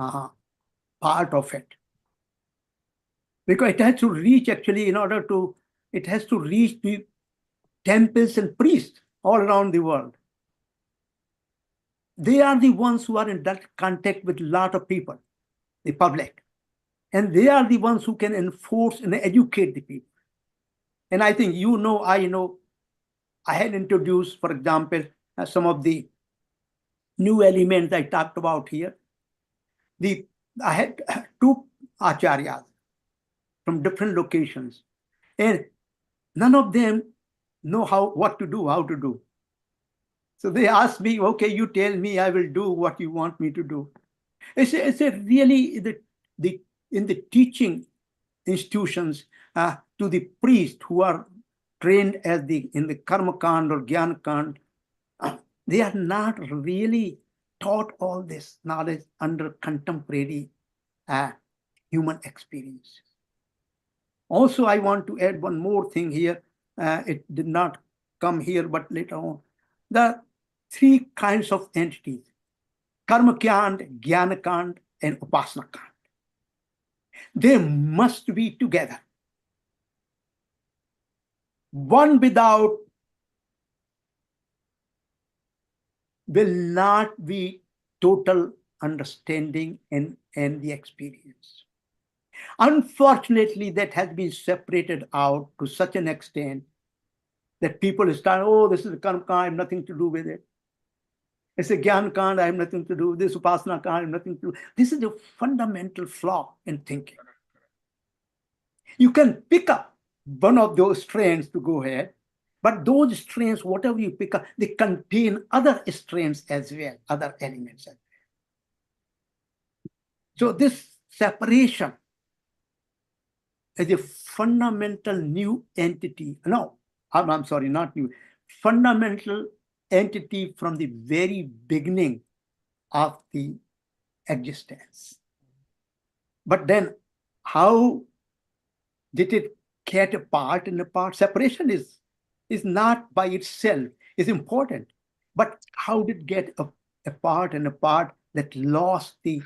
part of it. Because it has to reach, actually, it has to reach the temples and priests all around the world. They are the ones who are in direct contact with a lot of people, the public. And they are the ones who can enforce and educate the people. And I think I had introduced, for example, some of the new elements I talked about here. I had 2 acharyas from different locations, and none of them know what to do, how to do. So they asked me, okay, you tell me, I will do what you want me to do. It's a really, in the teaching institutions, to the priests who are trained in the Karma Kand or Gyan Kand, they are not really taught all this knowledge under contemporary human experience. Also, I want to add one more thing here. It did not come here, but later on. The 3 kinds of entities: Karma Kand, Jnana Kand, and Upasana Kand. They must be together. One without will not be total understanding and the experience. Unfortunately, that has been separated out to such an extent that people start, oh, this is a Karma Kand, I have nothing to do with it. It's a Gyan Kand, I have nothing to do with this. Upasana Kand, I have nothing to do. This is a fundamental flaw in thinking. You can pick up one of those strands to go ahead, but those strands, whatever you pick up, they contain other strands as well, other elements as well. So this separation is a fundamental new entity. No, I'm sorry, not new. Fundamental entity from the very beginning of the existence. But then how did it get apart and apart? Separation is not by itself, is important. But how did it get apart and apart that lost the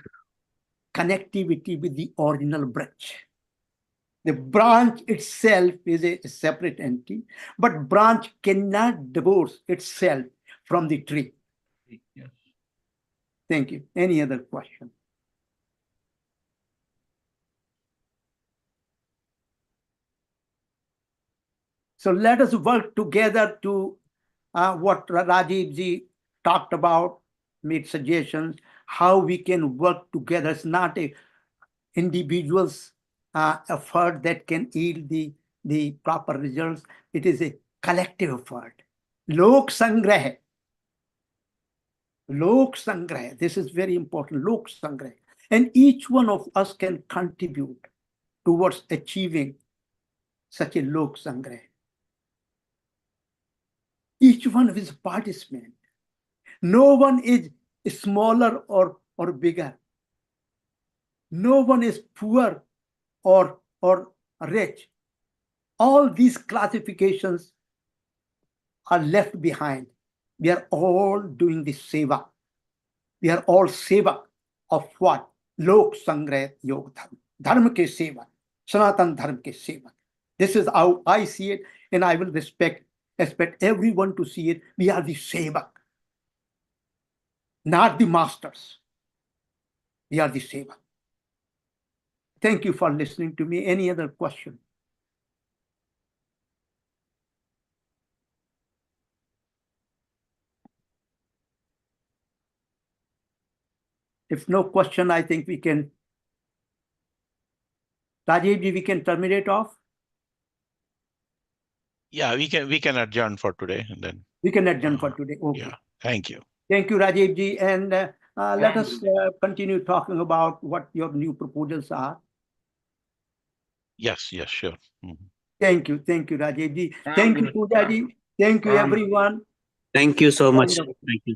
connectivity with the original branch? The branch itself is a separate entity, but branch cannot divorce itself from the tree. Yes. Thank you. Any other question? So let us work together to what Rajiv ji talked about, made suggestions, how we can work together. It's not a individual's effort that can yield the the proper results. It is a collective effort. Lok Sangrah. Lok Sangrah. This is very important. Lok Sangrah. And each one of us can contribute towards achieving such a Lok Sangrah. Each one is a participant. No one is smaller or bigger. No one is poor or rich. All these classifications are left behind. We are all doing the seva. We are all seva of what? Lok Sangrah Yogadharma. Dharma ke seva. Sanatan Dharma ke seva. This is how I see it, and I will expect everyone to see it. We are the sevak, not the masters. We are the sevak. Thank you for listening to me. Any other question? If no question, I think we can, Rajivji, we can terminate off. Yeah, we can adjourn for today, and then We can adjourn for today. Okay. yeah. Thank you. Thank you, Rajivji. And let us continue talking about what your new proposals are. Yes, sure. Thank you, Rajivji. Thank you, Poojaji. Thank you, everyone. Thank you so much. Wonderful. Thank you.